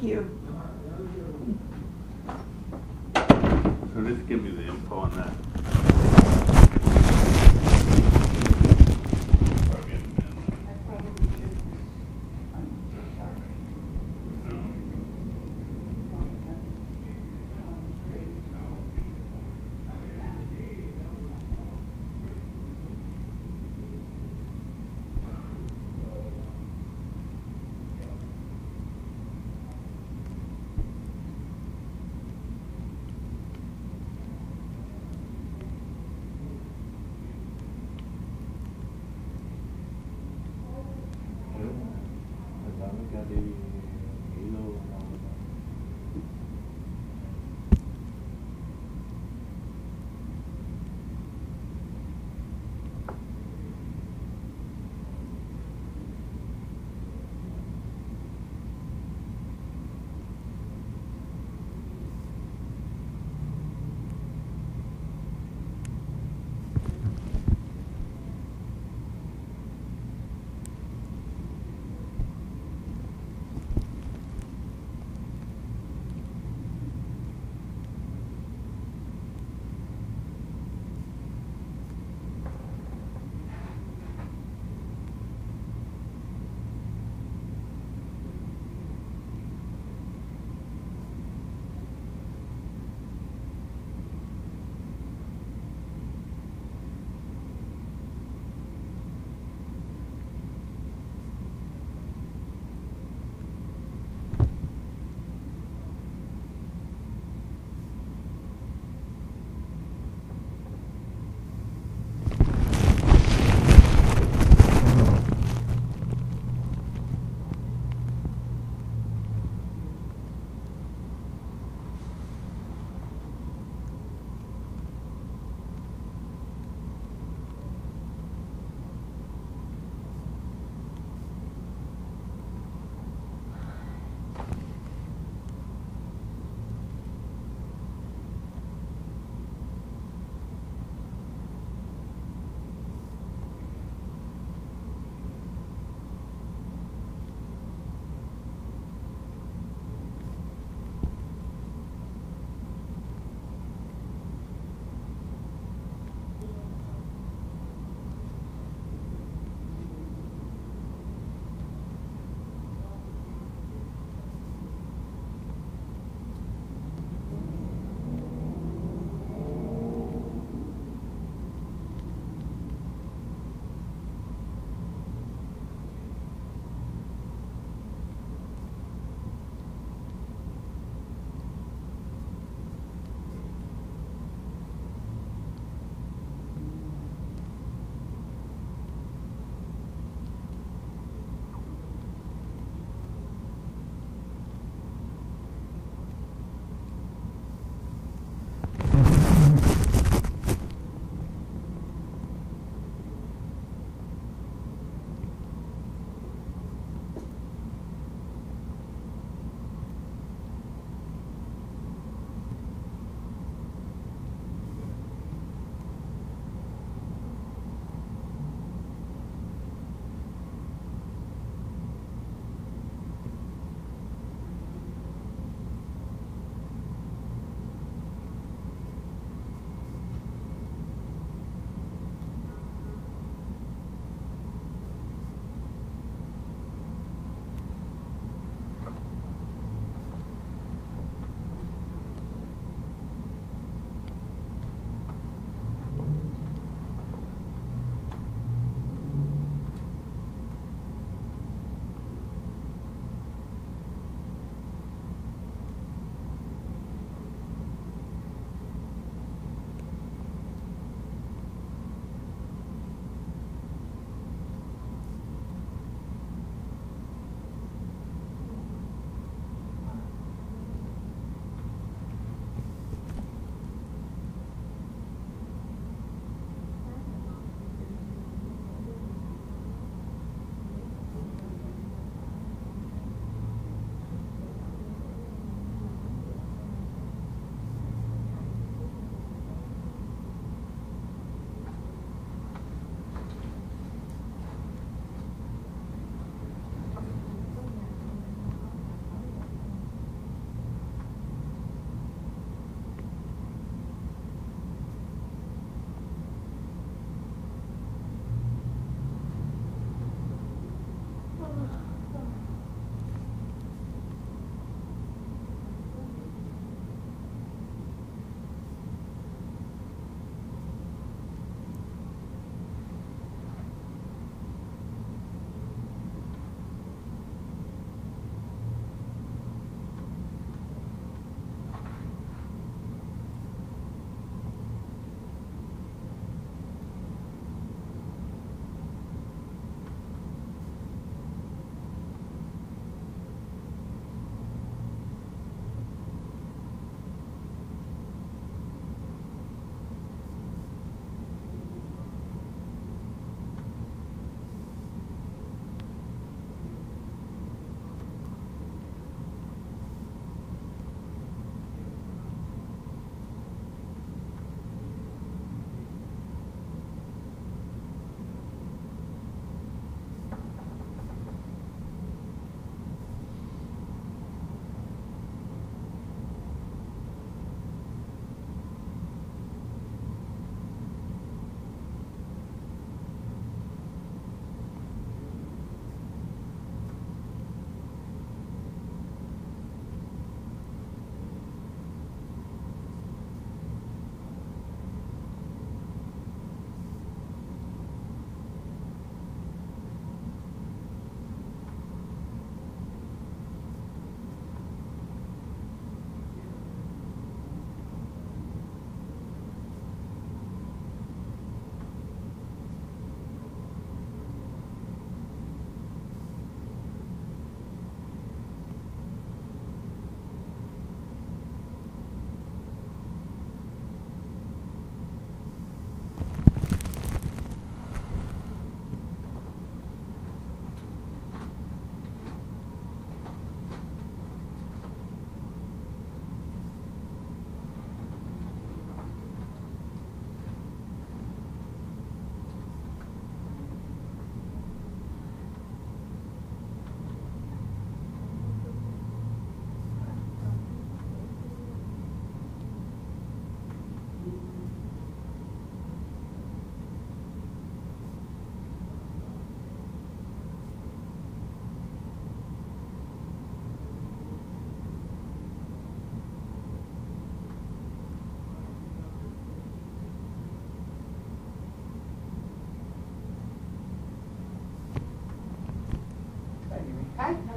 you. So just give me the info on that.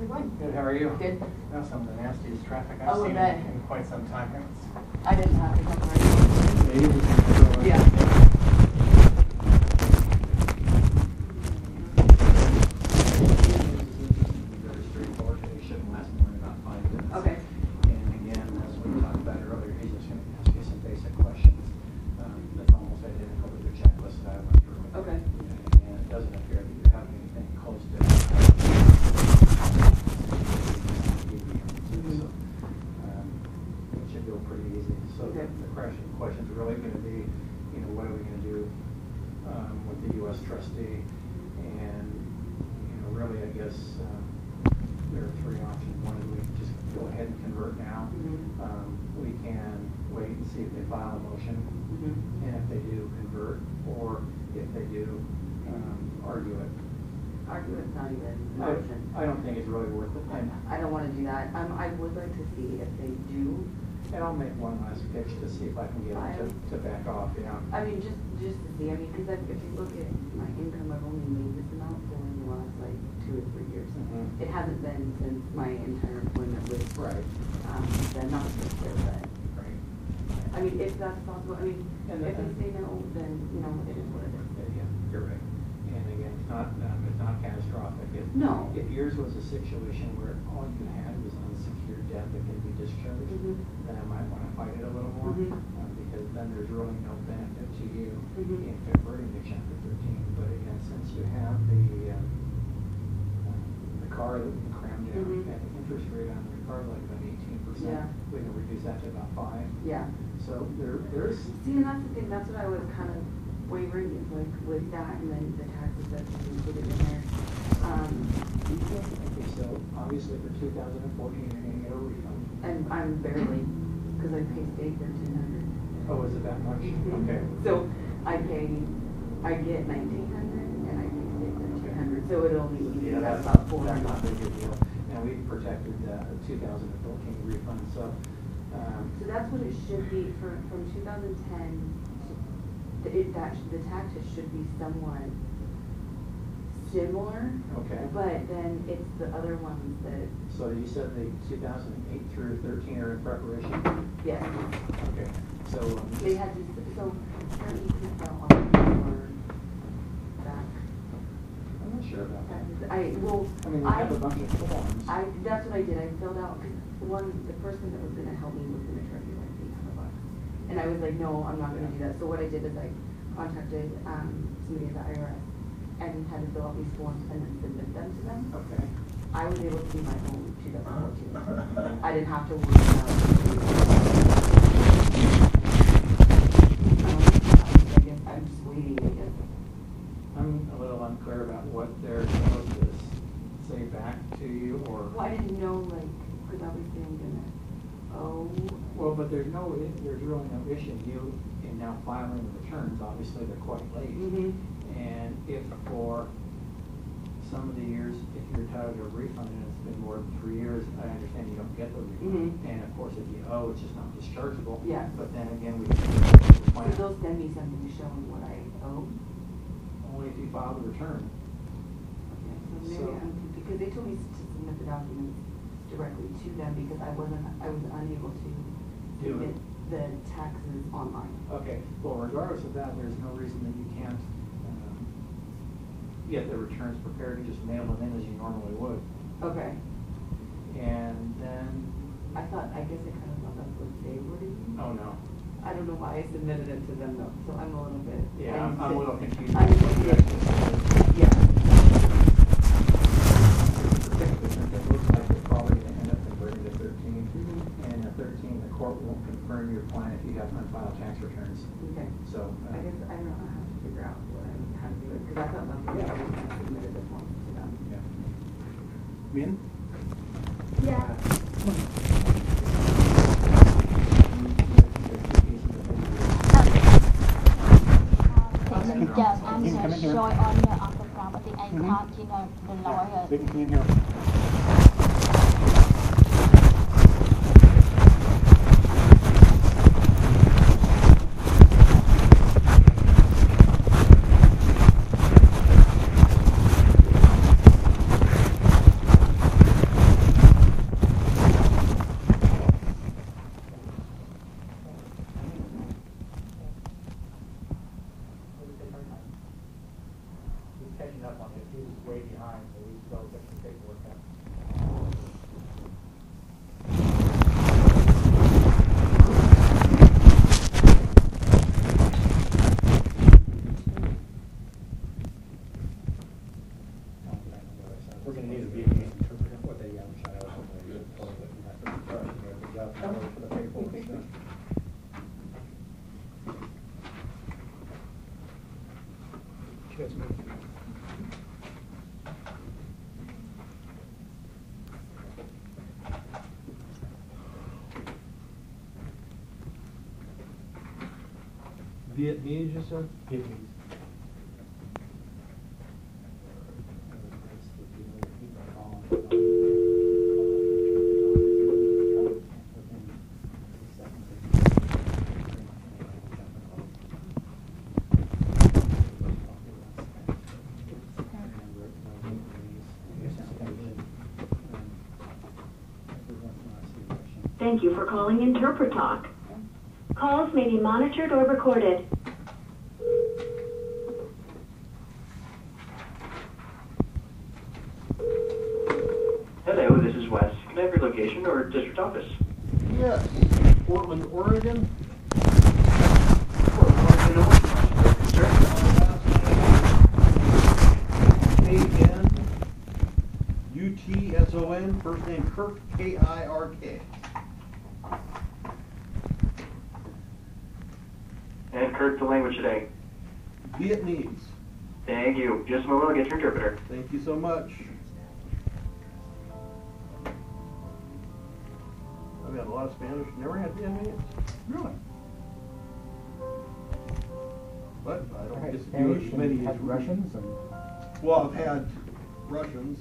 it going? Good, how are you? Good. That's some of the nastiest traffic I've Oh, seen I bet. in quite some time. I didn't have to come right. Yeah. Very straightforward. It shouldn't last more than about 5 minutes. Okay. And again, as we talked about earlier, he's just going to ask you some basic questions. That's almost identical to the checklist that I went through. Okay. And it doesn't appear that you have anything close to that. So, it should go pretty easy. So Okay. the question's really going to be, what are we going to do with the U.S. trustee? And, really, I guess there are 3 options. One is we just go ahead and convert now. We can wait and see if they file a motion, and if they do, convert, or if they do, argue it. Argue it's not even a motion. I don't think it's really worth it. And I don't want to do that. I would like to see if they do. And I'll make one last pitch to see if I can get them to back off, I mean, just to see. I mean, because if you look at my income, I've only made this amount for the last, 2 or 3 years. It hasn't been since my entire employment with the not-for-sale, but Right. I mean, if that's possible, I mean, And if they say no, then, it is what it is. Yeah, you're right. And again, it's not catastrophic. No. If yours was a situation where all you had was unsecured debt that could be discharged, then I might want to fight it a little more, because then there's really no benefit to you in converting to Chapter 13. But again, since you have the car that we can cram down at the interest rate on the car, like about 18%, we can reduce that to about 5. Yeah. So there's. See, and that's the thing. That's what I was kind of wavering is with that, and then the taxes that you included in there. Okay, so obviously for 2014, you're going to get a refund. And I'm barely, because I pay state $1,300. Oh, is it that much? Okay. So I get $1,900, and I pay state $1,300. So it only leaves out about $400. That's not a big deal. And we protected the 2014 refund, so. So that's what it should be from 2010. The taxes should be somewhat similar. Okay. But then it's the other ones that. So you said the 2008 through 13 are in preparation? Yes. Okay. So. They had to, so apparently you can file on back. I'm not sure about that. I we have a bunch of forms. That's what I did. I filled out, because the person that was going to help me was going to charge me like $800. And I was like, no, I'm not going to do that. So what I did is I contacted somebody at the IRS and had to fill out these forms and then submit them to them. Okay. I was able to do my own 2014. I didn't have to worry about I guess I'm just waiting, I guess. I'm a little unclear about what they're supposed to say back to you, or. Well, I didn't know, because obviously I'm gonna Well, but there's really no issue you in now filing the returns. Obviously, they're quite late. And if for some of the years, if you're entitled to a refund and it's been more than 3 years, I understand you don't get the refund. And of course, if you owe, it's just not dischargeable. Yeah. But then again, we. So they'll send me something to show them what I owe. Only if you file the return. Okay, so maybe because they told me to submit the documents directly to them because I was unable to submit the taxes online. Okay, well, regardless of that, there's no reason that you can't get the returns prepared and just mail them in as you normally would. Okay. And then. I guess I kind of thought that's what they were doing. Oh, no. I don't know why I submitted it to them though, so I'm a little bit. Yeah, I'm a little confused. Yeah. It looks like we're probably going to end up converting to 13. And at 13, the court won't confirm your plan if you have unfiled tax returns. Okay. So. I guess I don't know how to figure out how to do it, because I thought that's what I was going to submit the form to them. Yeah. Min? Yeah. Just answer short on the property. I thought, the lawyer. They can come in here. cover for the paperwork stuff. Kids move. Vietnamese, you said? Vietnamese. Thank you for calling InterpreTalk. Calls may be monitored or recorded. Hello, this is Wes. Can I have your location or district office? Yes, Portland, Oregon. Portland, Oregon, and what's your K-N-U-T-S-O-N, first name Kirk, K-I-R-K. And Kurt, the language today. Vietnamese. Thank you. Just a moment, I'll get your interpreter. Thank you so much. I've had a lot of Spanish, never had Vietnamese. Really? But I I don't had get to do Spanish as many and as had Russians and. Well, I've had Russians.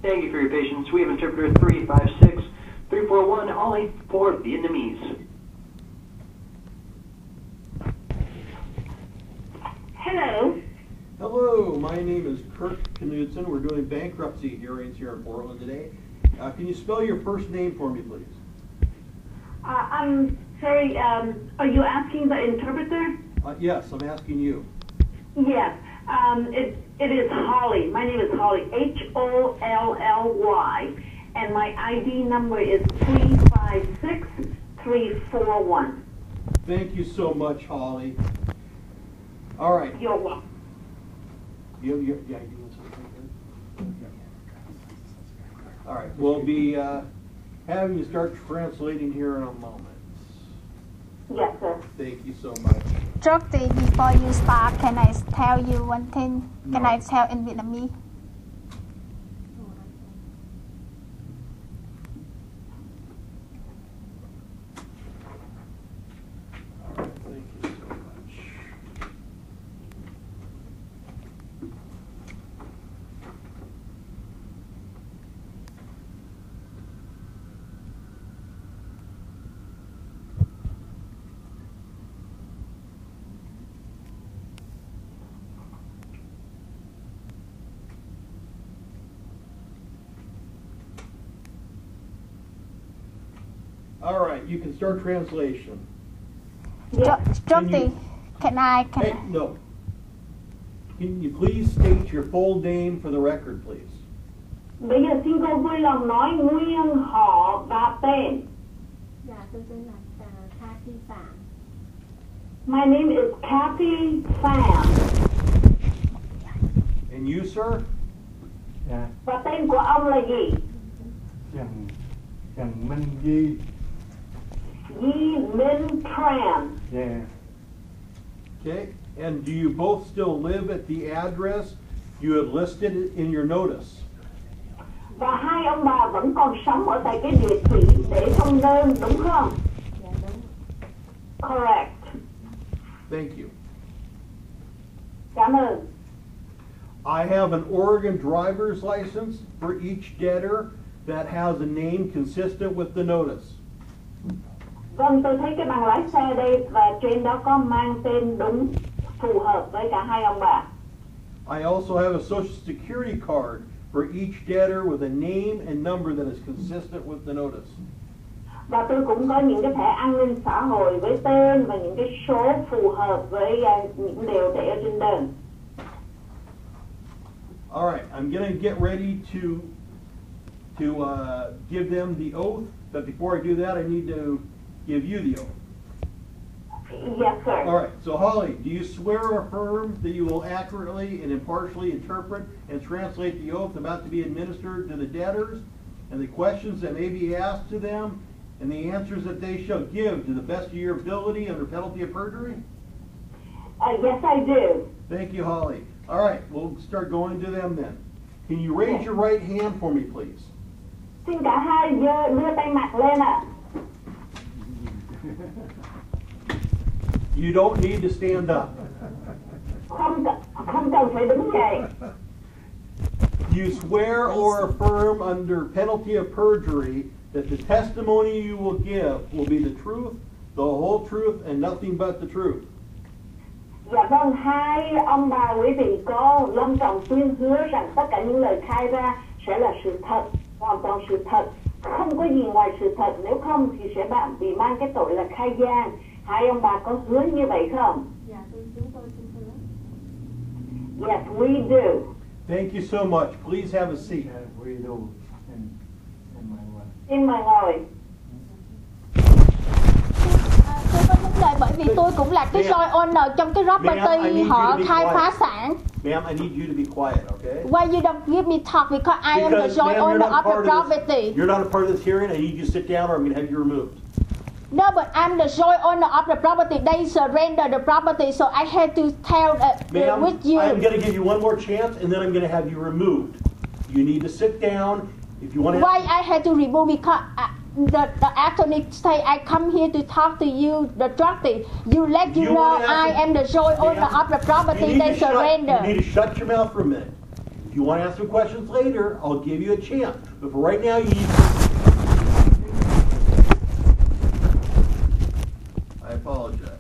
Thank you for your patience. We have interpreter 356, 341, all for Vietnamese. Hello. Hello, my name is Kirk Knudsen. We're doing bankruptcy hearings here in Portland today. Can you spell your first name for me, please? I'm sorry, are you asking the interpreter? Yes, I'm asking you. Yes. It is Holly. My name is Holly, Holly, and my ID number is 356341. Thank you so much, Holly. All right. You're welcome. Yeah, you want something? All right, we'll be having you start translating here in a moment. Yes, sir. Thank you so much. Trusty, before you start, can I tell you one thing? Can No. I tell in Vietnamese? All right, thank you so much. All right, you can start translation. Trusty, can I? Hey, no. Can you please state your full name for the record, please? Bây giờ xin cô vui lòng nói nguyên họ và tên. Dạ, tôi tên là Kathy Phạm. My name is Kathy Pham. And you, sir? Yeah. Và tên của ông là gì? Trần Minh Di. Yi Min Tran. Yeah. Okay. And do you both still live at the address you had listed in your notice? Và hai ông bà vẫn còn sống ở tại cái địa chỉ để trong đơn, đúng không? Dạ đúng. Correct. Thank you. Cảm ơn. I have an Oregon driver's license for each debtor that has a name consistent with the notice. Vâng, tôi thấy cái bằng lái xe đây và trên đó có mang tên đúng phù hợp với cả hai ông bà. I also have a social security card for each debtor with a name and number that is consistent with the notice. Và tôi cũng có những cái thẻ an ninh xã hội với tên và những cái số phù hợp với những điều để ở trên đơn. All right, I'm going to get ready to give them the oath, but before I do that, I need to give you the oath. Yes, sir. All right, so Holly, do you swear or affirm that you will accurately and impartially interpret and translate the oath about to be administered to the debtors and the questions that may be asked to them and the answers that they shall give to the best of your ability under penalty of perjury? Yes, I do. Thank you, Holly. All right, we'll start going to them then. Can you raise your right hand for me, please? Xin cả hai đưa tay mặt lên ạ. You don't need to stand up. Không cần phải đứng dậy. You swear or affirm under penalty of perjury that the testimony you will give will be the truth, the whole truth, and nothing but the truth. Dạ vâng, hai ông bà quý vị có lâm trọng tuyên hứa rằng tất cả những lời khai ra sẽ là sự thật, hoàn toàn sự thật, không có gì ngoài sự thật, nếu không thì sẽ bị mang cái tội là khai gian. Hai ông bà có hứa như vậy không? Dạ, chúng tôi xin hứa. Yes, we do. Thank you so much. Please have a seat. We do. In my way. Xin mời ngồi. Tôi có vấn đề bởi vì tôi cũng là cái joint owner trong cái property họ khai phá sản. Ma'am, I need you to be quiet, okay? Why you don't give me talk because I am the Because, joint ma'am, you're owner not of the part of this. property. You're not a part of this hearing. I need you to sit down or I'm going to have you removed. No, but I'm the joint owner of the property. They surrender the property, so I have to tell Ma'am, with you. I'm going to give you one more chance and then I'm going to have you removed. You need to sit down. If you want to... Why I had to remove because the attorney say I come here to talk to you, the trustee. You let you know wanna I ask- am the joint owner Ma'am, of the property. you need They to shut- surrender. You need to shut your mouth for a minute. If you want to ask some questions later, I'll give you a chance. But for right now, you need to... I apologize.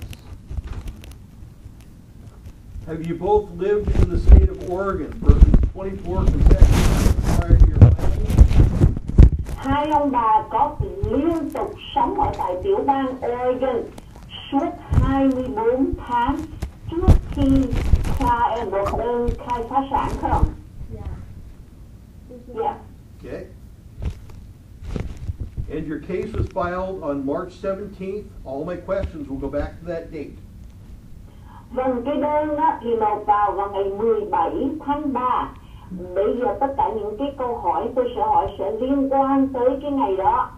Have you both lived in the state of Oregon for at least 24 consecutive years prior to your filing? Hai ông bà có liên tục sống ở tại tiểu bang Oregon suốt 24 tháng trước khi nộp đơn khai phá sản không? Dạ. Yeah. Okay. And your case was filed on March 17th. All my questions will go back to that date. Vâng, cái đơn á, thì nộp vào ngày 17 tháng 3. Bây giờ tất cả những cái câu hỏi tôi sẽ hỏi sẽ liên quan tới cái ngày đó.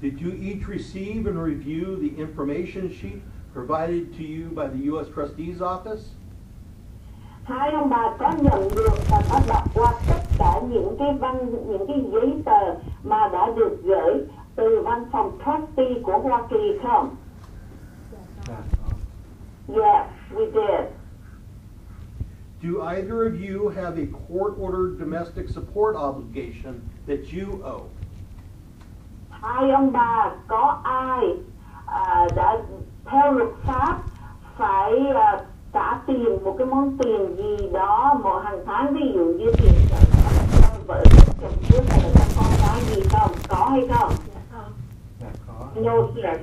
Did you each receive and review the information sheet provided to you by the U.S. Trustee's Office? Hai ông bà có nhận được và có đọc qua tất cả những cái giấy tờ mà đã được gửi từ văn phòng trustee của Hoa Kỳ không? Yes, we did. Do either of you have a court-ordered domestic support obligation that you owe? Hai ông bà có ai đã theo luật pháp phải trả tiền một cái món tiền gì đó một hàng tháng, ví dụ như tiền cho vợ chồng trước hay là cho con cái gì không? Có hay không? Dạ có. No, sir.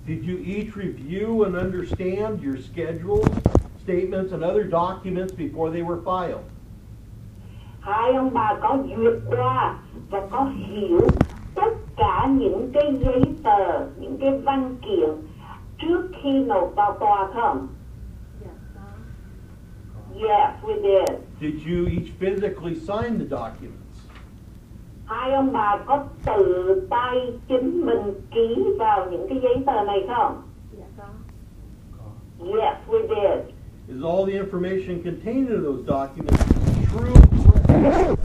Did you each review and understand your schedules, statements, and other documents before they were filed? Hai ông bà có duyệt qua và có hiểu tất cả những cái giấy tờ, những cái văn kiện trước khi nộp vào tòa không? Yes, we did. Did you each physically sign the documents? Hai ông bà có tự tay chính mình ký vào những cái giấy tờ này không? Dạ có. Yes, we did. Is all the information contained in those documents true and correct?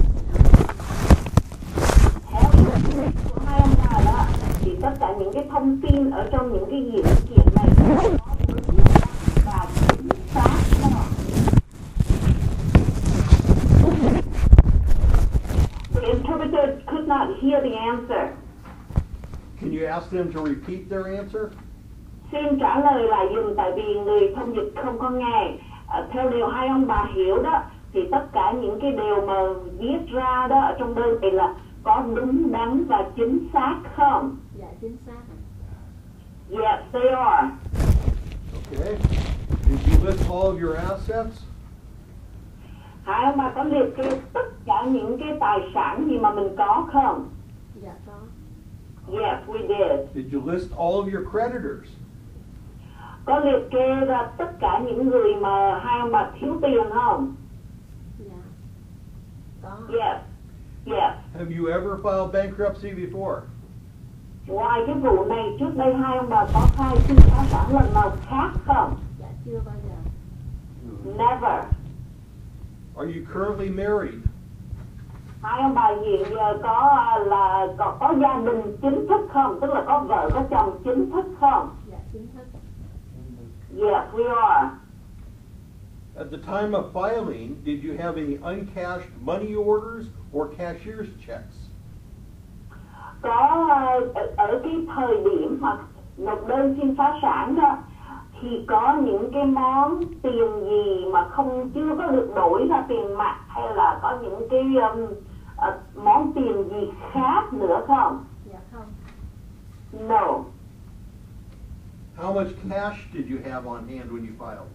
Theo ý của hai ông bà đó, thì tất cả những cái thông tin ở trong những cái dữ kiện này có đúng và chính xác đó. The interpreter could not hear the answer. Can you ask them to repeat their answer? Xin trả lời lại dùm tại vì người thông dịch không có nghe. Theo điều hai ông bà hiểu đó, thì tất cả những cái điều mà viết ra đó ở trong đơn thì là có đúng đắn và chính xác không? Dạ chính xác ạ. Yes, they are. Okay. Did you list all of your assets? Hai ông bà có liệt kê tất cả những cái tài sản gì mà mình có không? Dạ có. Yes, we did. Did you list all of your creditors? Có liệt kê ra tất cả những người mà hai ông bà thiếu tiền không? Dạ có. Yes, yes. Have you ever filed bankruptcy before? Ngoài cái vụ này, trước đây hai ông bà có khai xin phá sản lần nào khác không? Dạ chưa bao giờ. Never. Are you currently married? Hai ông bà hiện giờ có gia đình chính thức không? Tức là có vợ có chồng chính thức không? Dạ chính thức. Yes, we are. At the time of filing, did you have any uncashed money orders or cashier's checks? Có ở cái thời điểm mà nộp đơn xin phá sản đó thì có những cái món tiền gì mà chưa có được đổi ra tiền mặt, hay là có những cái món tiền gì khác nữa không? Dạ không. No. How much cash did you have on hand when you filed?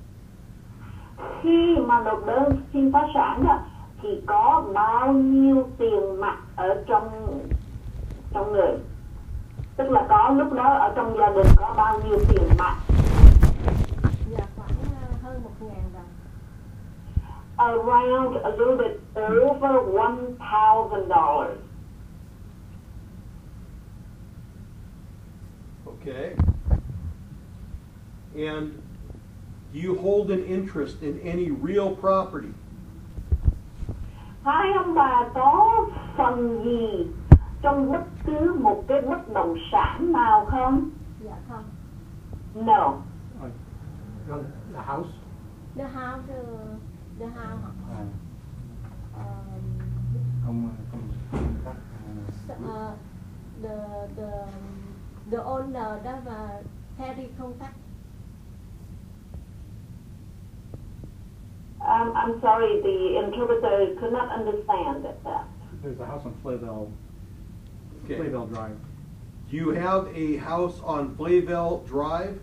Khi mà nộp đơn xin phá sản đó thì có bao nhiêu tiền mặt ở trong người, tức là có lúc đó ở trong gia đình có bao nhiêu tiền mặt? Dạ khoảng hơn 1.000 đồng. Around a little bit over $1,000. Okay. And do you hold an interest in any real property? Hai ông bà có phần gì trong bất cứ một cái bất động sản nào không? Dạ không. No. The house? The house. Không The owner đó và Harry contact. I'm sorry, the interpreter could not understand that. There's a house on Flayville Okay. Drive. Do you have a house on Flayville Drive?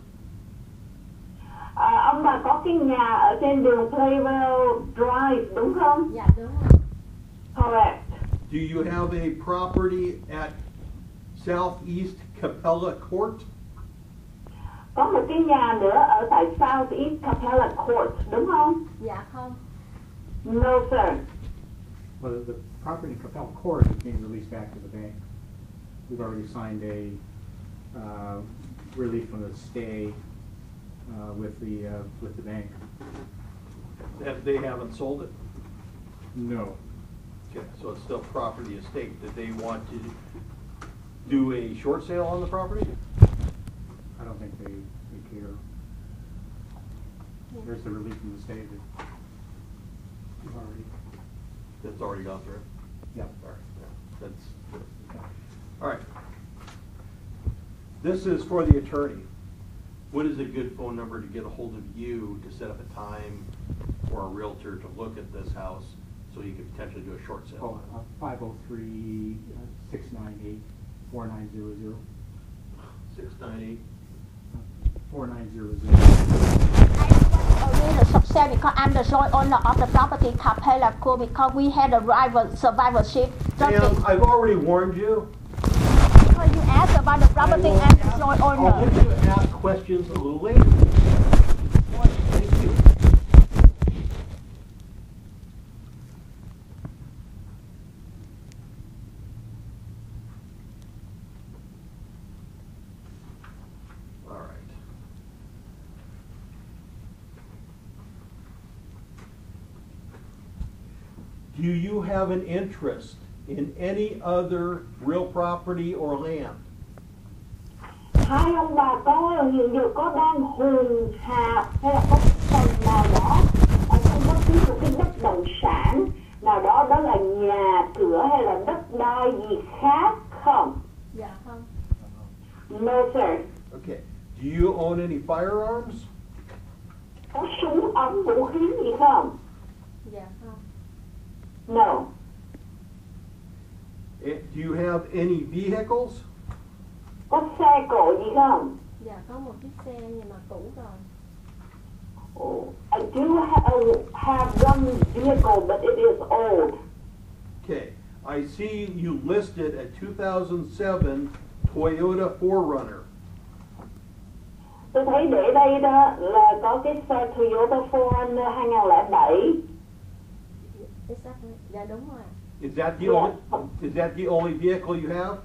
Ông bà có cái nhà ở trên đường Playville Drive đúng không? Dạ đúng rồi. Correct. Do you have a property at Southeast Capella Court? Có một cái nhà nữa ở tại Southeast Capella Court đúng không? Dạ không. No sir. Well, the property in Capella Court is being released back to the bank. We've already signed a relief from the stay with the bank. They haven't sold it? No. Okay, so it's still property estate. Did they want to do a short sale on the property? I don't think they care. There's the relief from the state that we've already. That's already gone through? Yep. All right, yeah, that's good. All right. This is for the attorney. What is a good phone number to get a hold of you to set up a time for a realtor to look at this house so you could potentially do a short sale? 503-698-4900. 698. 4900. Only the subset because I'm the joint owner of the property Capella Court because we had a survivorship. Ma'am, I've already warned you. Because you asked about the property and the joint I'll owner. let you ask questions a little later. Thank you. All right. Do you have an interest in any other real property or land? Hai ông bà có hiện giờ có đang hùn hạp hay là có phần nào đó ở trong bất cứ một cái bất động sản nào đó, đó là nhà cửa hay là đất đai gì khác không? Dạ không. No sir. Okay. Do you own own any firearms? Có súng ống vũ khí gì không? Dạ không. No. Do you have any vehicles? Có xe cộ gì không? Dạ có một chiếc xe nhưng mà cũ rồi. Oh, I do have one vehicle, but it is old. Okay. I see you listed a 2007 Toyota 4Runner. Tôi thấy để đây đó là có cái xe Toyota 4Runner 2007. Exactly. Dạ đúng rồi. Is that the only vehicle you have?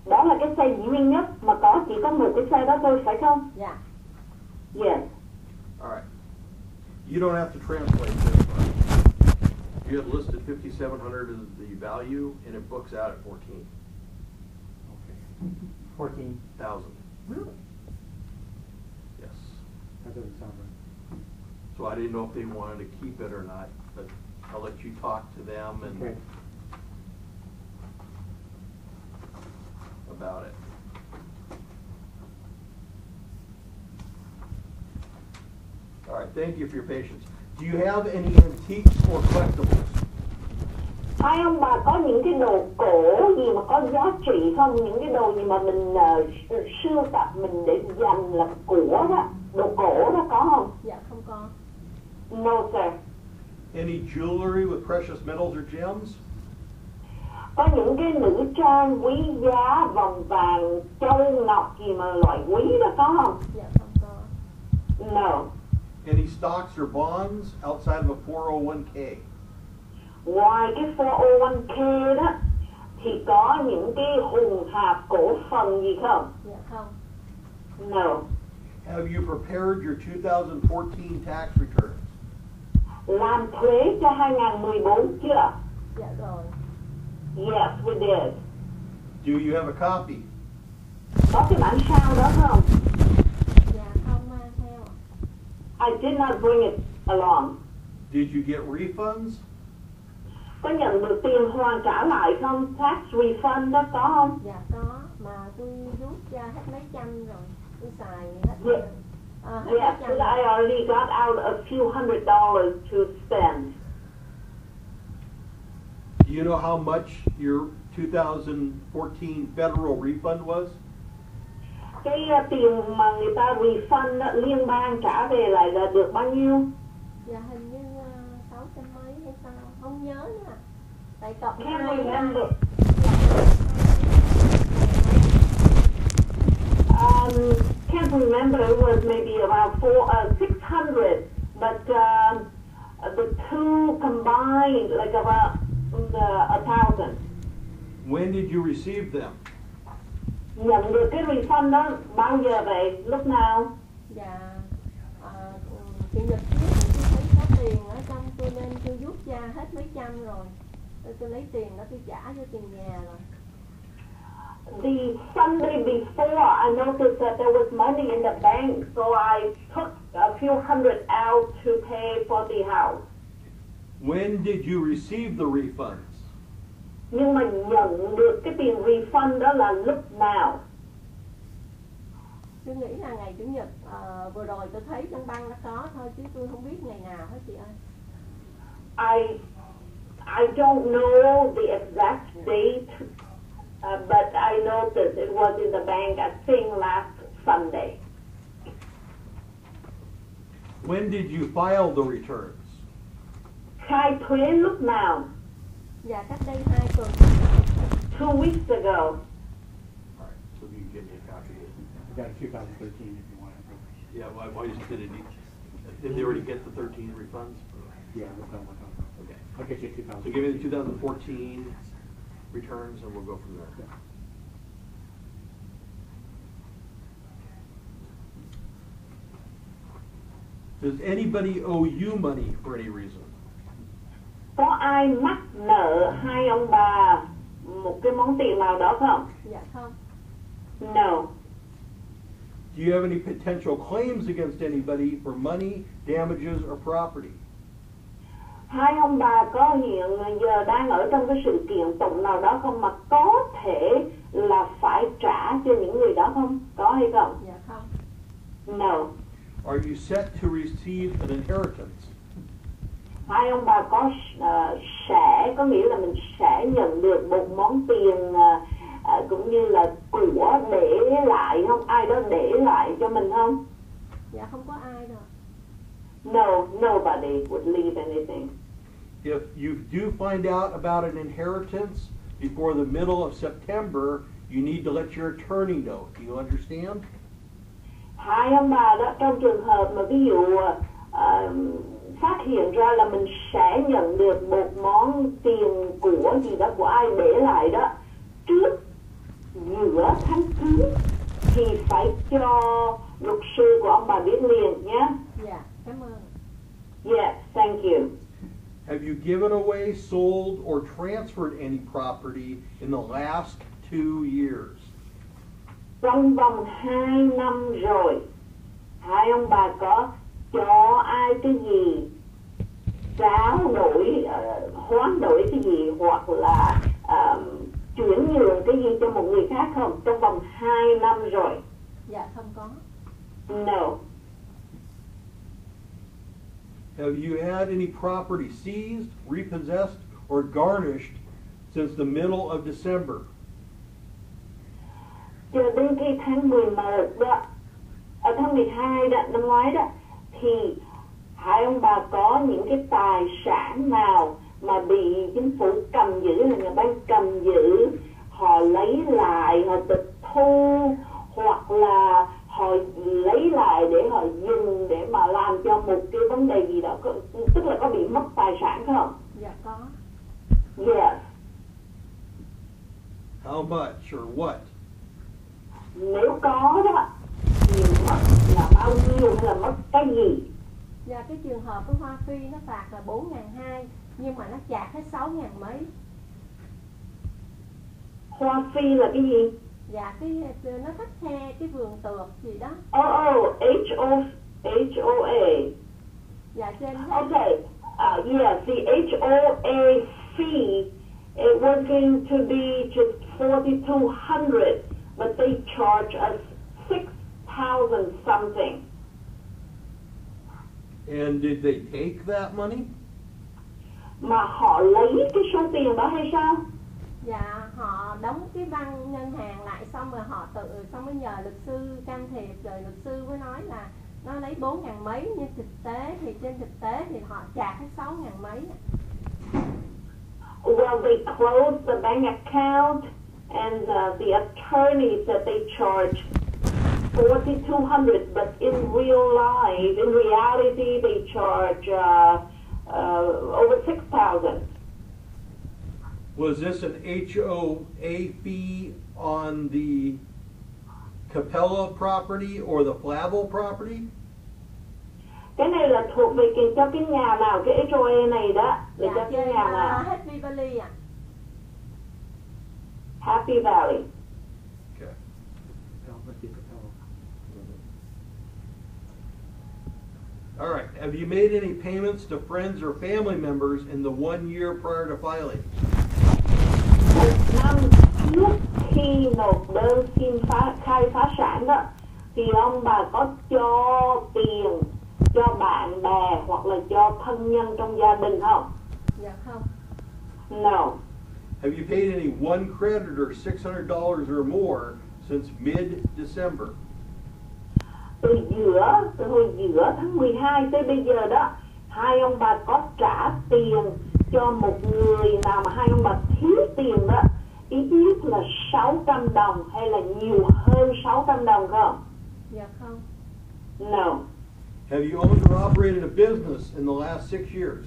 Đó là cái xe duy nhất mà chỉ có một cái xe đó thôi, phải không? Dạ. Yes. All right. You don't have to translate this part. You had listed 5,700 as the value, and it books out at 14,000. Okay. 14,000. Really? Yes. That doesn't sound right. So I didn't know if they wanted to keep it or not, but I'll let you talk to them and Okay. about it. All right, thank you for your patience. Do you have any antiques or collectibles? Hai ông bà có những cái đồ cổ gì mà có giá trị không? Những cái đồ gì mà mình sưu tập mình để dành là của đó, đồ cổ đó có không? Dạ không có. No sir. Any jewelry with precious metals or gems? Có những cái nữ trang quý giá, vòng vàng, châu ngọc gì mà loại quý đó có không? Dạ không có. No. Any stocks or bonds outside of a 401k? Ngoài cái 401k đó thì có những cái hùng hạp cổ phần gì không? Dạ không. No. Have you prepared your 2014 tax returns? Làm thuế cho 2014 chưa? Dạ rồi. Yes, we did. Do you have a copy? Có cái bản sao đó không? Dạ không mang theo. I did not bring it along. Did you get refunds? Có nhận được tiền hoàn trả lại không? Tax refund đó có không? Dạ có. Mà tôi rút ra hết mấy trăm rồi. Tôi xài hết. Yeah. Hết Yes, mấy trăm but rồi. I already got out a few $100s to spend. Do you know how much your 2014 federal refund was? Cái tiền mà người ta refund đó, liên bang trả về lại là được bao nhiêu? Dạ hình như 600 mấy hay sao? Không nhớ nữa. Tại cộng Can't hai remember. Can't remember. It was maybe about 600, but the two combined like about 1,000. When did you receive them? Nhận được cái refund đó bao giờ vậy? Lúc nào? Dạ chủ nhật trước tôi thấy có tiền ở trong tôi nên tôi rút ra hết mấy trăm rồi. Tôi lấy tiền đó tôi trả cho tiền nhà rồi. The Sunday before, I noticed that there was money in the bank, so I took a few hundred out to pay for the house. When did you receive the refunds? Nhưng mà nhận được cái tiền refund đó là lúc nào? Tôi nghĩ là ngày chủ nhật vừa rồi tôi thấy trong băng nó có thôi chứ tôi không biết ngày nào hết chị ơi. I don't know the exact date, but I noticed it was in the bank, I think last Sunday. When did you file the returns? Khai thuế lúc nào? Dạ cách đây 2 tuần. 2 weeks ago. All right, so you can give me a copy. I got a 2013 if you want it. Yeah, why just did it? Did they already get the 13 refunds? Yeah, we'll come with them. Okay. I'll get you 2000. So give me the 2014 returns and we'll go from there. Yeah. Does anybody owe you money for any reason? Có ai mắc nợ hai ông bà một cái món tiền nào đó không? Dạ không. No. Do you have any potential claims against anybody for money, damages, or property? Hai ông bà có hiện giờ đang ở trong cái sự kiện tụng nào đó không mà có thể là phải trả cho những người đó không? Có hay không? Dạ không. No. Are you set to receive an inheritance? Hai ông bà có sẽ, có nghĩa là mình sẽ nhận được một món tiền cũng như là của để lại không? Ai đó để lại cho mình không? Dạ không có ai đâu. No, nobody would leave anything. If you do find out about an inheritance before the middle of September, you need to let your attorney know. Do you understand? Hai ông bà đó, trong trường hợp mà ví dụ phát hiện ra là mình sẽ nhận được một món tiền của gì đó của ai để lại đó trước giữa tháng 9 thì phải cho luật sư của ông bà biết liền nhé. Dạ, cảm ơn. Yes, thank you. Have you given away, sold, or transferred any property in the last 2 years? Trong vòng 2 năm rồi, hai ông bà có cho ai cái gì, trao đổi, hoán đổi cái gì hoặc là chuyển nhượng cái gì cho một người khác không? Trong vòng 2 năm rồi. Dạ không có. No. Have you had any property seized, repossessed, or garnished since the middle of December? Cho đến cái tháng 11 đó, ở tháng 12 đó, năm ngoái đó, thì hai ông bà có những cái tài sản nào mà bị chính phủ cầm giữ, là nhà băng cầm giữ, họ lấy lại, họ tịch thu, hoặc là họ lấy lại để họ dùng để mà làm cho một cái vấn đề gì đó, tức là có bị mất tài sản không? Dạ có. Yes. How much or what? Nếu có đó thì mất là bao nhiêu hay là mất cái gì? Dạ cái trường hợp của Hoa Phi nó phạt là 4.200 nhưng mà nó trả hết 6.000 mấy. Hoa Phi là cái gì? Dạ nó thắt khe cái vườn tược gì đó. HOA. Dạ trên đó. Okay. Yes, the HOA fee, it wasn't to be just 4,200, but they charge us 6,000 something. And did they take that money? Mà họ lấy cái số tiền đó hay sao? Dạ họ đóng cái văn ngân hàng lại xong rồi họ xong mới nhờ luật sư can thiệp, rồi luật sư mới nói là nó lấy 4.000 mấy, nhưng trên thực tế thì họ trả hết 6.000 mấy. Well, they closed the bank account and the attorney said they charge 4,200, but in real life, in reality, they charge over 6,000. Was this an HOA fee on the Capella property or the Flavel property? Cái này là thuộc về cho cái nhà nào, cái HOA này đó, là cho cái nhà nào? Happy Valley ạ. Happy Valley. Okay. All right. Have you made any payments to friends or family members in the 1 year prior to filing? Một năm trước khi nộp đơn xin khai phá sản đó, thì ông bà có cho tiền cho bạn bè hoặc là cho thân nhân trong gia đình không? Dạ không. No. Have you paid any one creditor $600 or more since mid-December? Từ hồi giữa tháng 12 tới bây giờ đó, hai ông bà có trả tiền cho một người nào mà hai ông bà thiếu tiền đó, ít nhất là 600 đồng hay là nhiều hơn 600 đồng không? Dạ không. No. Have you owned or operated a business in the last 6 years?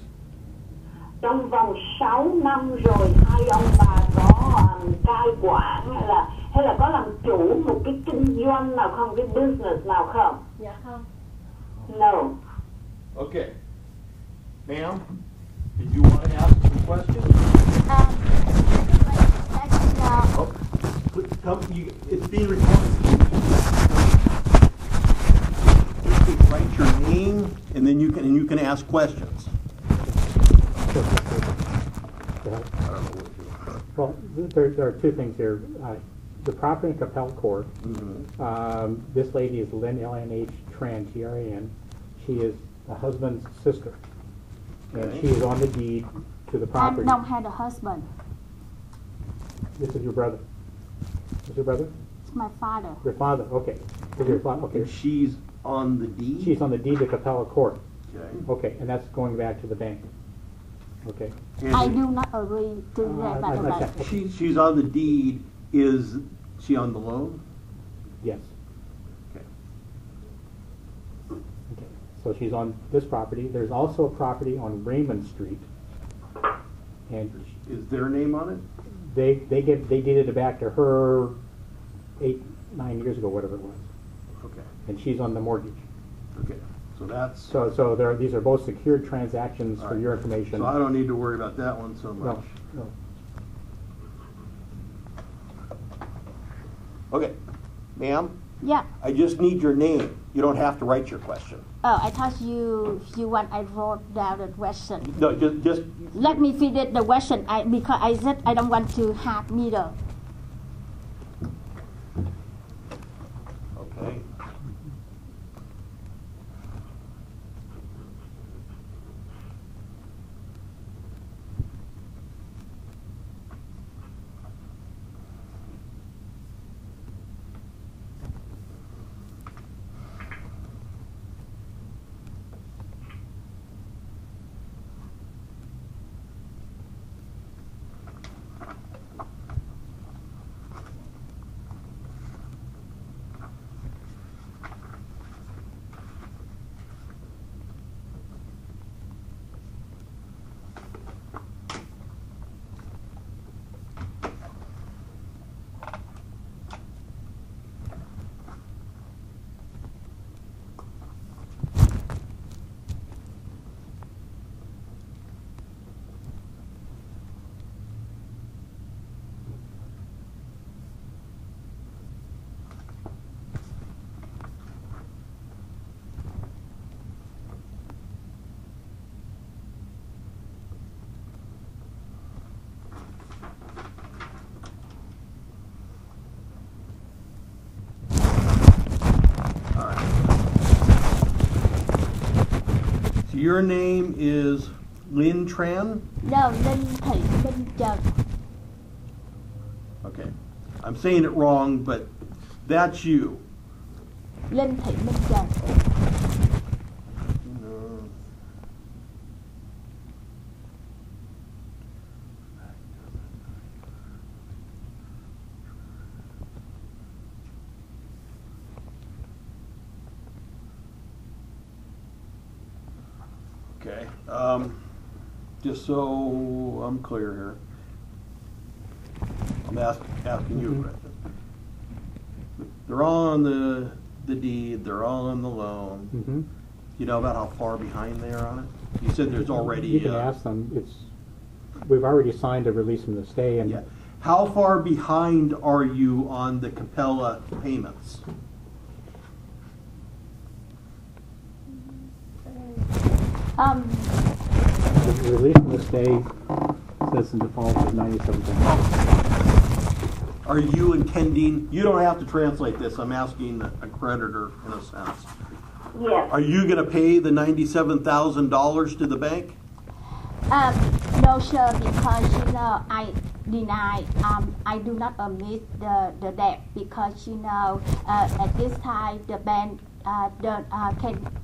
Trong vòng 6 năm rồi hai ông bà có cai quản hay là có làm chủ một cái kinh doanh nào không, cái business nào không? Dạ không. No. Okay. Ma'am, did you want to ask some questions? Oh, it's being recorded. Just write your name, and then you can ask questions. Well, there are two things here. The property in Capel Court, this lady is Lynn, L-N-H Tran, T-R-A-N. She is the husband's sister. And Okay. she is on the deed to the I property. don't have a husband. This is your brother. Is your brother? It's my father. Your father, okay. Is your father, okay. And she's on the deed? She's on the deed to Capella Court. Okay. Okay, and that's going back to the bank. Okay. And I do not agree to that, by the way. She's on the deed, is she on the loan? Yes. Okay. Okay. So she's on this property. There's also a property on Raymond Street. And Is their name on it? they deeded it back to her 8-9 years ago, whatever it was. Okay. And she's on the mortgage. Okay. So that's, So these are both secured transactions All for right. your information. so I don't need to worry about that one so much. No, no. Okay. Ma'am, Yeah. I just need your name. You don't have to write your question. Oh, I thought you want I wrote down the question. No, just Let me finish the question. Because I said I don't want to have neither. okay. So your name is Lynn Tran? No, Linh Thị Minh Trần. Okay. I'm saying it wrong, but that's you. Linh Thị Minh Trần. No. Okay. Just so I'm clear here, I'm asking you a Mhm. question. They're all on the deed. They're all on the loan. Mm-hmm. You know about how far behind they are on it? You said there's already. You can ask them. We've already signed a release from the stay, and Yeah. How far behind are you on the Capella payments? the release from the stay says in default is 97%. Are you intending, you don't have to translate this, I'm asking a creditor in a sense. Yes. Are you going to pay the $97,000 to the bank? No, sir, because I deny. I do not omit the debt because at this time the bank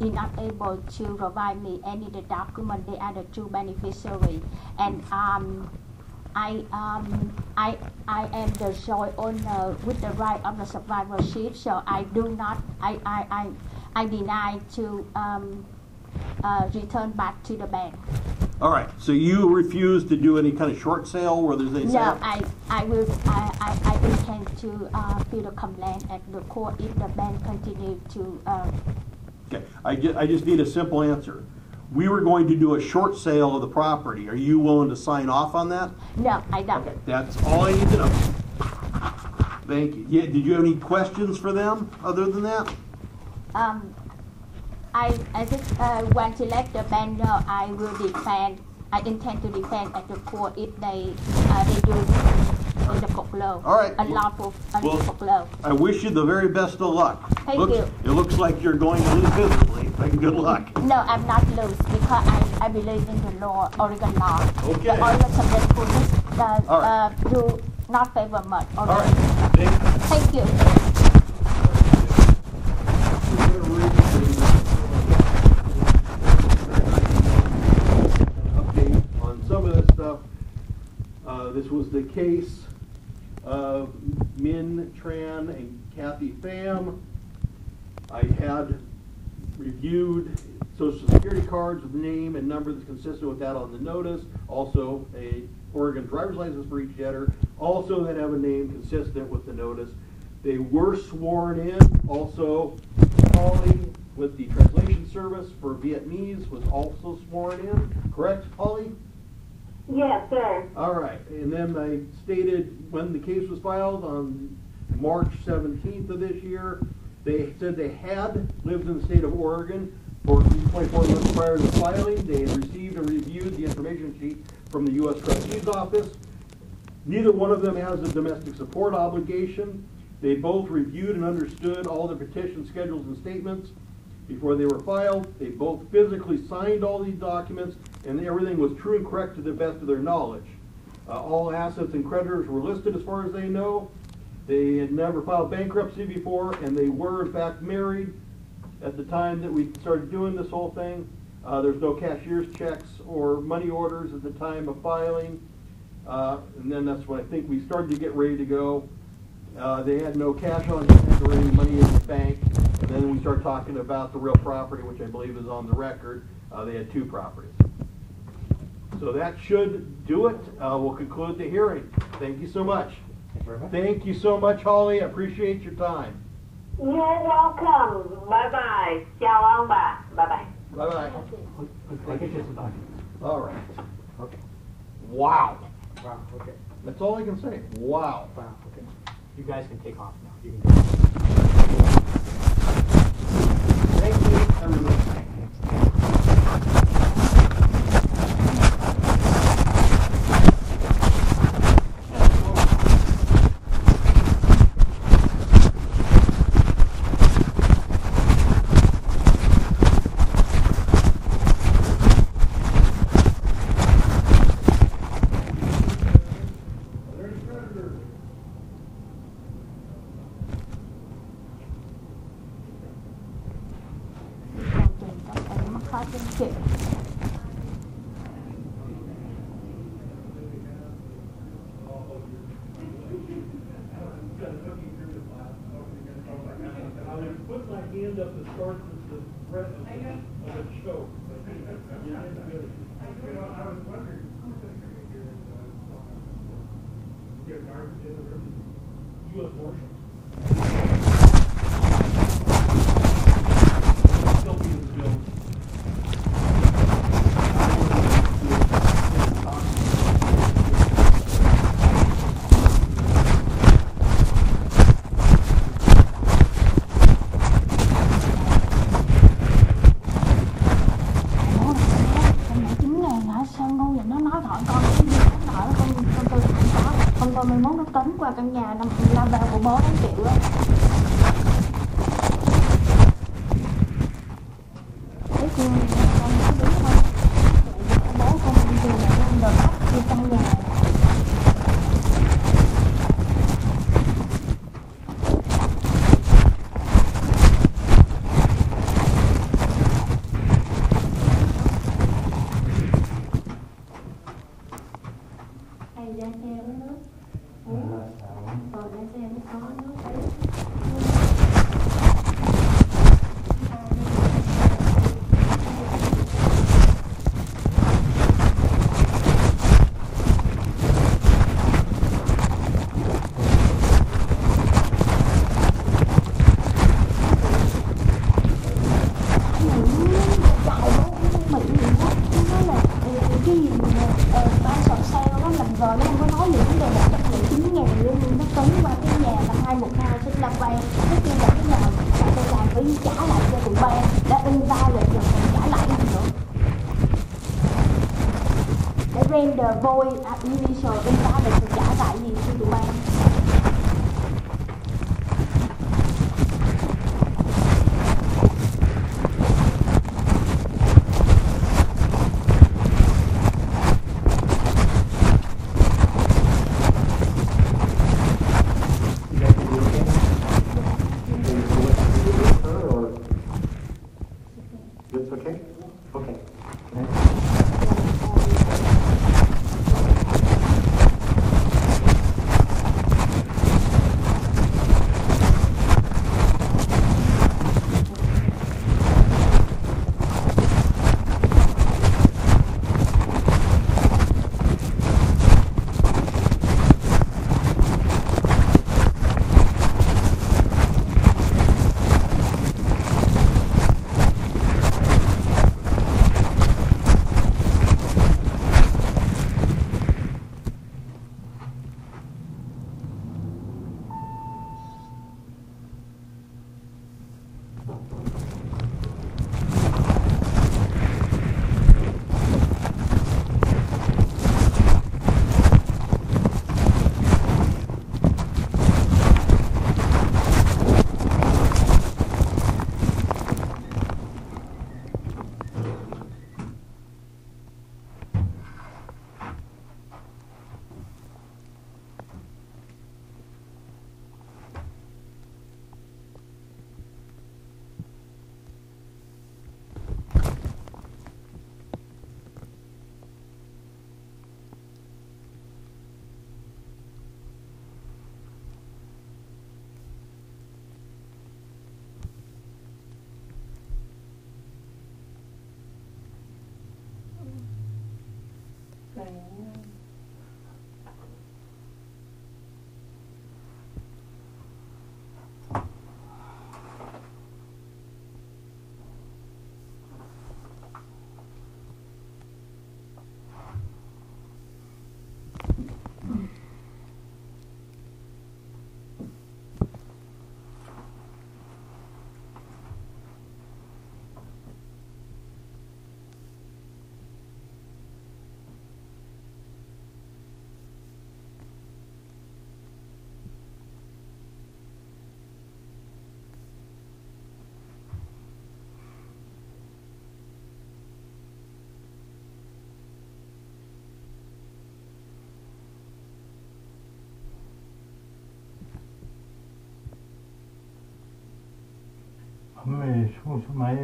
is not able to provide me any of the document. They are the true beneficiary, and I am the sole owner with the right of the survivorship. So I do not. I deny to return back to the bank. All right, so you refuse to do any kind of short sale where there's any No, sale? I intend to file a complaint at the court if the bank continue to. Okay, I just need a simple answer. We were going to do a short sale of the property. Are you willing to sign off on that? No, I don't. Okay, that's all I need to know. Thank you. Yeah, did you have any questions for them other than that? I just want to let the bank know I will defend. I intend to defend at the court if they do foreclose. All right. Unlawful Well, foreclose. I wish you the very best of luck. Thank Looks- you. It looks like you're going to lose visibly, but good luck. No, I'm not loose because I believe in the law, Oregon law. Okay. The Oregon Supreme Court All right. do not favor much. All right. Thank you. Update on some of this stuff. This was the case of Min Tran and Kathy Pham. I had reviewed social security cards with name and number that's consistent with that on the notice. Also, a Oregon driver's license for each debtor. Also, that have a name consistent with the notice. They were sworn in. Also, Holly with the translation service for Vietnamese was also sworn in. Correct, Holly? Yes, sir. All right, and then I stated when the case was filed on March 17th of this year, they said they had lived in the state of Oregon for 24 months prior to the filing. They had received and reviewed the information sheet from the U.S. Trustee's Office. Neither one of them has a domestic support obligation. They both reviewed and understood all the petition schedules and statements before they were filed. They both physically signed all these documents, and everything was true and correct to the best of their knowledge. All assets and creditors were listed as far as they know. They had never filed bankruptcy before, and they were in fact married at the time that we started doing this whole thing. There's no cashier's checks or money orders at the time of filing. And then that's when I think we started to get ready to go. They had no cash on hand or any money in the bank. And then we start talking about the real property, which I believe is on the record. They had 2 properties. So that should do it. We'll conclude the hearing. Thank you so much. Thank you very much. Thank you so much, Holly. I appreciate your time. You're welcome. Bye-bye. Chào ông bà. Bye-bye. Bye-bye. I'll get you some documents. All right. Okay. Wow. Wow, okay. That's all I can say. Wow. Wow, okay. You guys can take off now. You can go. Thank you, everybody. Hand up to start the rest of the show. I was wondering who's going to come in here and get garbage in the room. U.S. Marshals. Still being billed. Qua căn nhà nằm la bàn của bố 8 triệu á. Thế thì con nói đúng không? Bố con đi từ nhà lên rồi bắt đi căn nhà. Hay ra xe uống nước. Rồi ra xe mới có nước. bên the void initial bên đó mình sẽ trả lại gì cho tụi bay. It's okay? Okay. Bấm này xuống số máy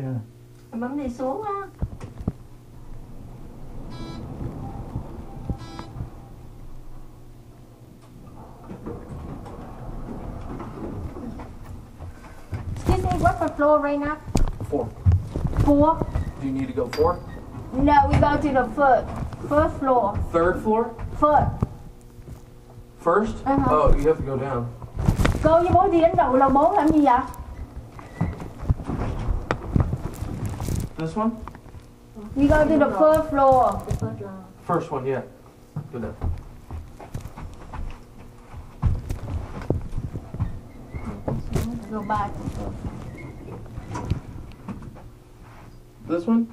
Bấm này xuống á. Excuse me, what's the floor right now? 4. 4? Do you need to go 4? No, we go to the first floor. 3rd floor? First. First? Oh, you have to go down. Cô với bố đi đến đầu lầu 4 làm gì vậy? This one? We go to the first floor. First one, yeah. Go down. Go back. This one?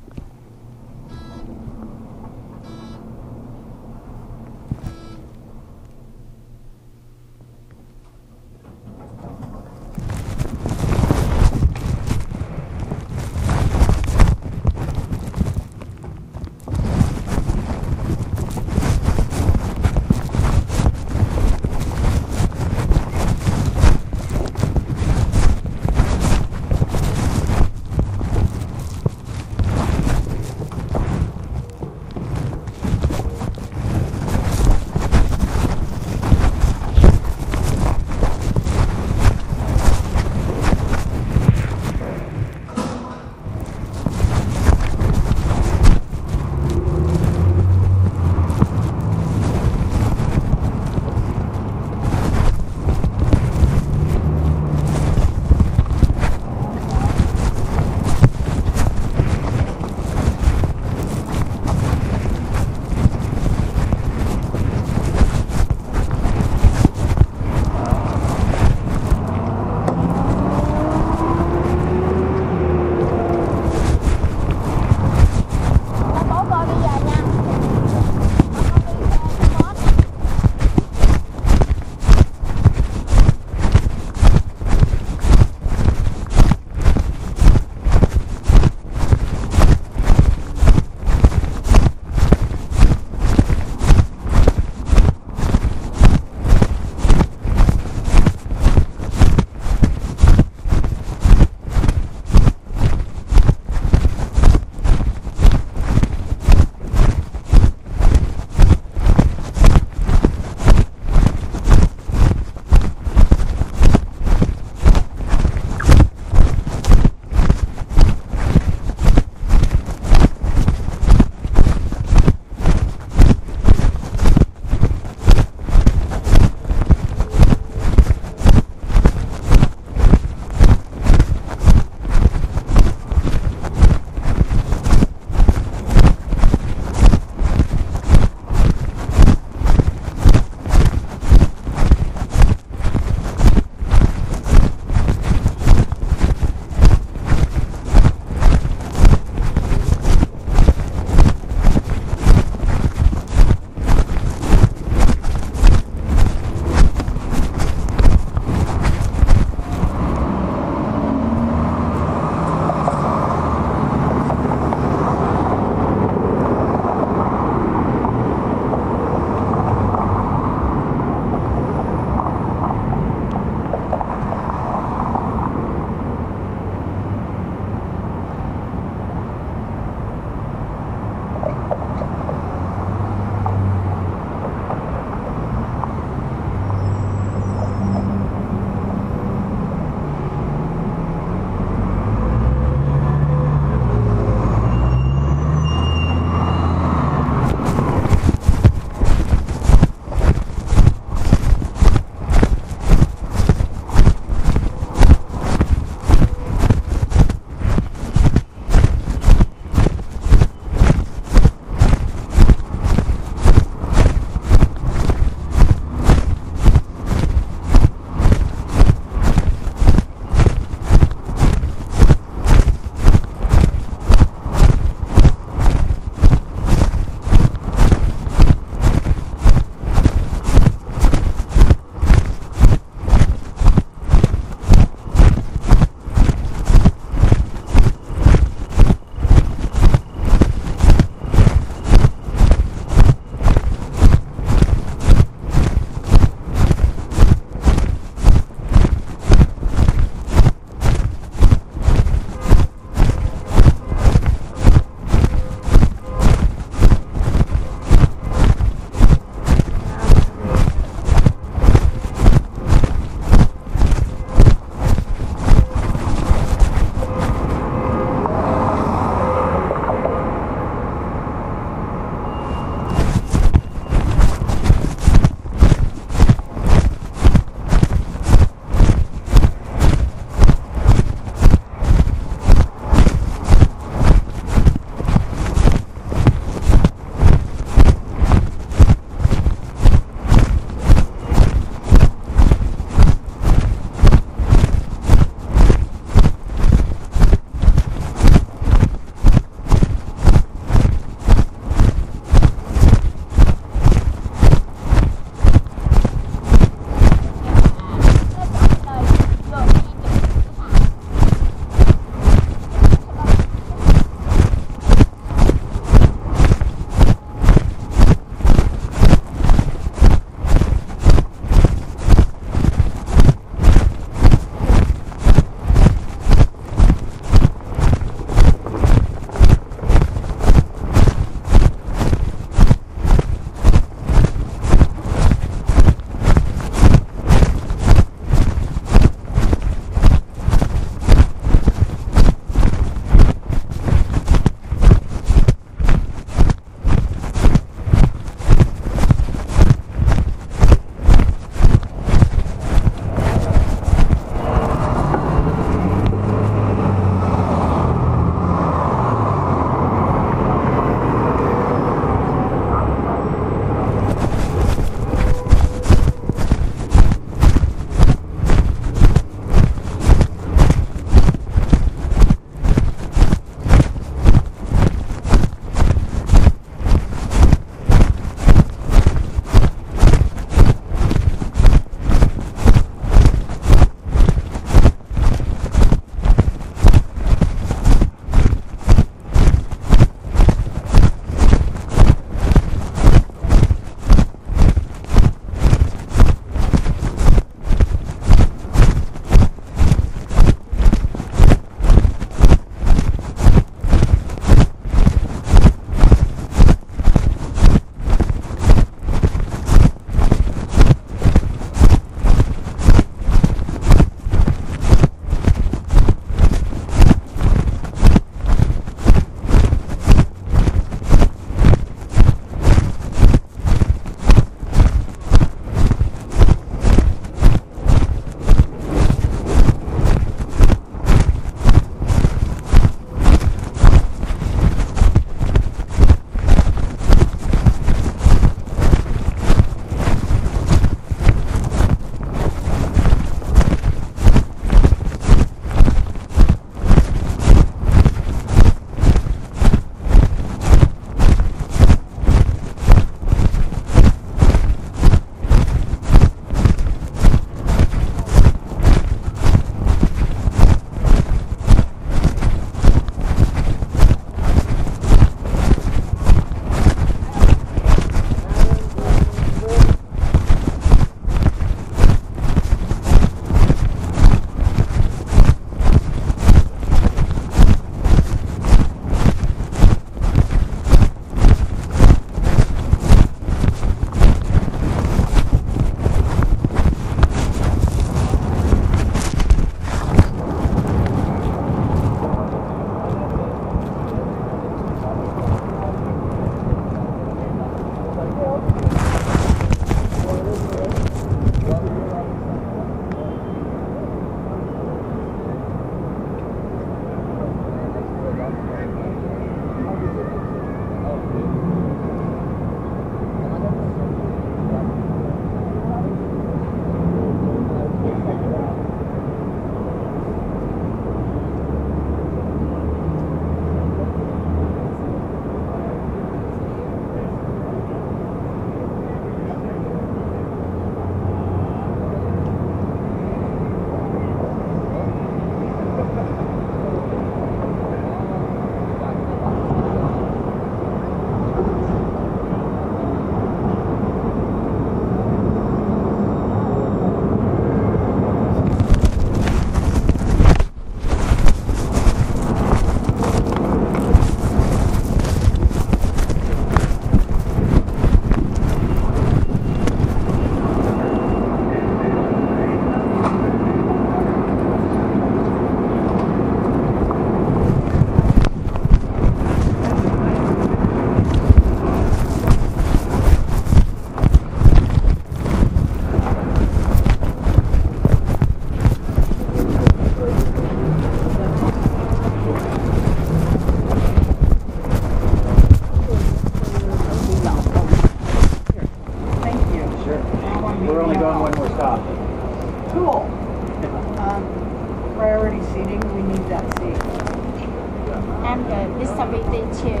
understand the disability too.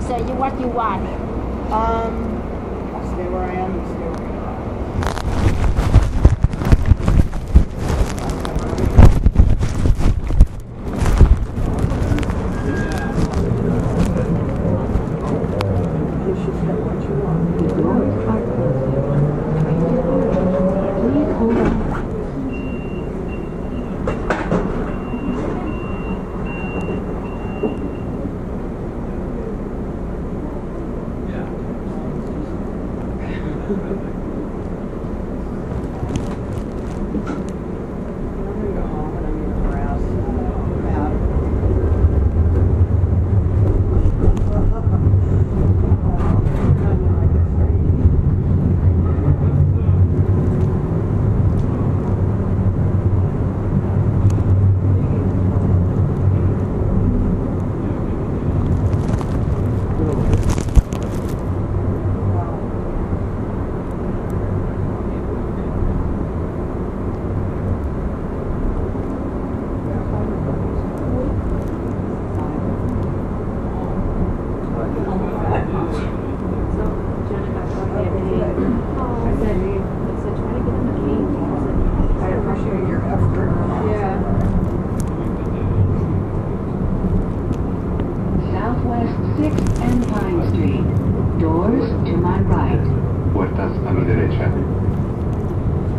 So what you want? I'll stay where I am and stay where I am.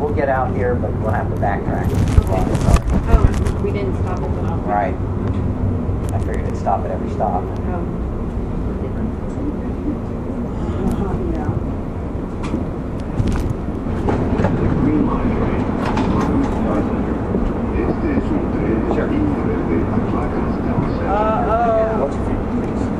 We'll get out here, but we'll have to backtrack. Oh, we didn't stop at the stop. Right. I figured it'd stop at every stop. What's your name, please?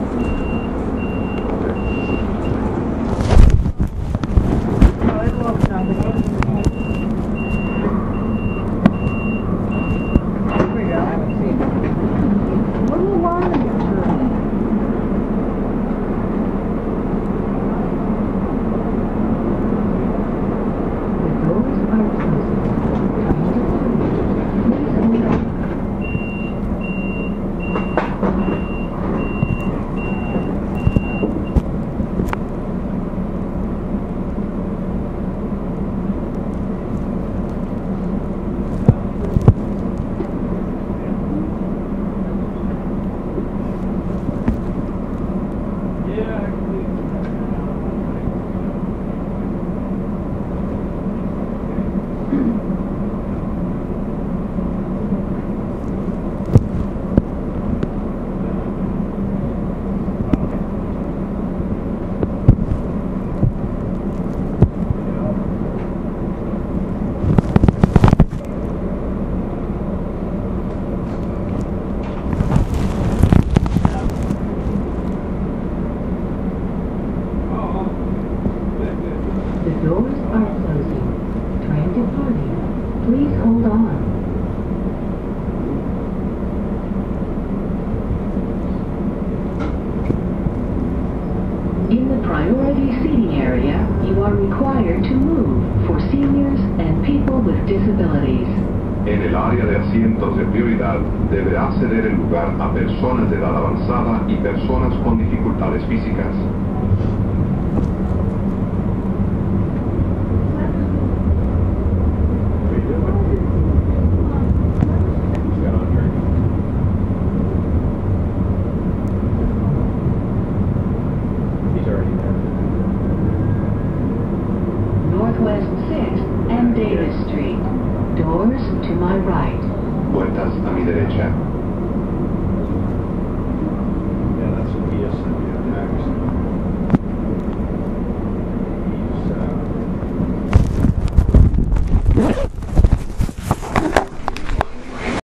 priority seating area, you are required to move for seniors and people with disabilities. En el área de asientos de prioridad, deberá ceder el lugar a personas de edad avanzada y personas con dificultades físicas. Northwest 6th and Davis Street. Doors to my right. Puertas a mi derecha.